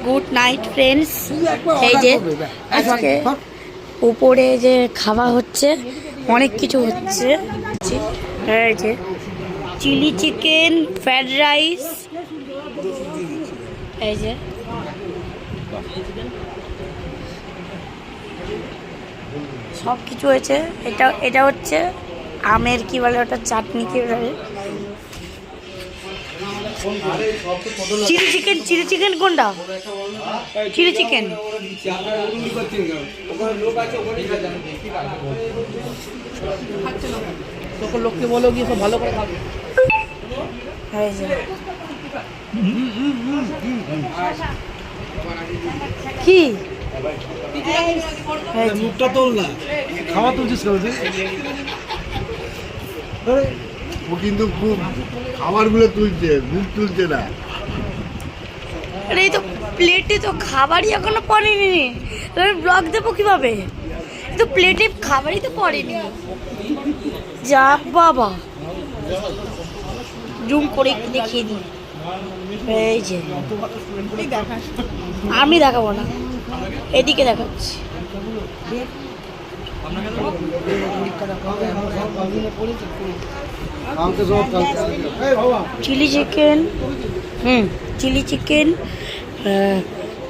Good night friends. এই যে আজকে উপরে যে খাওয়া হচ্ছে, অনেক কিছু হচ্ছে। এই যে চিলি চিকেন, ফ্রাইড রাইস, এই যে সব কিছু হয়েছে। এটা হচ্ছে আমের কি বলে ওটা, চাটনি কি বলে, চিলি চিকেন কোনটা? চিলি চিকেন লোককে বলো কি ভালো করে খাবে। কি মুখটা তোল না, খাওয়া তুলছিস কেন? ও কিন্তু খুব খাবারগুলো তুলছে, মুখ তুলছে না। এই তো প্লেটে তো খাবারই এখনো পড়েনি, ব্লগ দেবো কিভাবে? তো প্লেটে খাবারই তো পড়েনি। যা বাবা, জুম করে একটু দেখিয়ে দিই। এই যে আমি দেখাবো না, এদিকে দেখাচ্ছি। Chilli chicken, chilli chicken,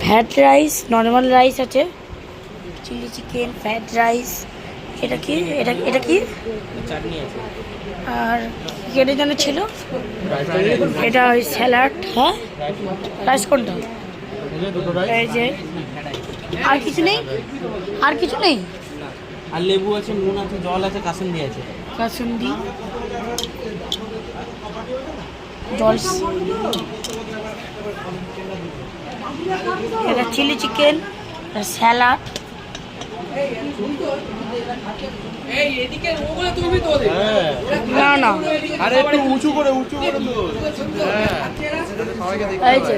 fried rice, normal rice আছে, চিলি চিকেন, ফ্রাইড রাইস, এটা কি এটা কি আর কেটে যেন ছিল, এটা ওই স্যালাড। হ্যাঁ, রাইস কোনটা? এই যে আর কিছু নেই, আর কিছু নেই। আর লেবু আছে, নুন আছে, জল আছে, কাসুন্দি আছে। কাসুন্দি, জল, এটা চিলি চিকেন, স্যালাড। না না, আরে একটু উঁচু করে তো। এই যে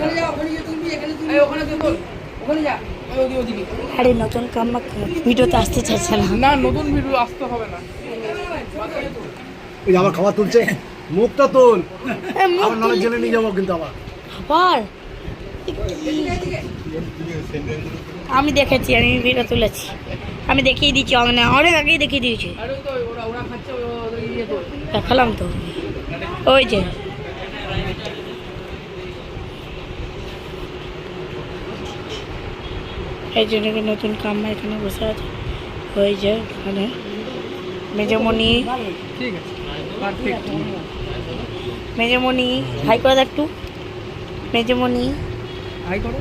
আরে নতুন কাম্মা ভিডিওতে আসতে চাইছে না। না, নতুন ভিডিও আসতে হবে না। ওই আমার খাবার তুলছে, মুখটা তোল, আমার নালে জেনে নিয়ে যাবো কিন্তু আবার। আবার আমি দেখেছি, আমি ভিডিও তুলেছি, আমি দেখিয়ে দিচ্ছি, অনেক আগেই দেখিয়ে দিয়েছি, দেখালাম তো। ওই যে এই জন্য নতুন কাম্মা এখানে বসে আছে। ওই যে এখানে মেজমণি, ঠিক আছে, পারফেক্ট। মেজমণি হাই করে দেখ একটু, মেজমণি হাই করো।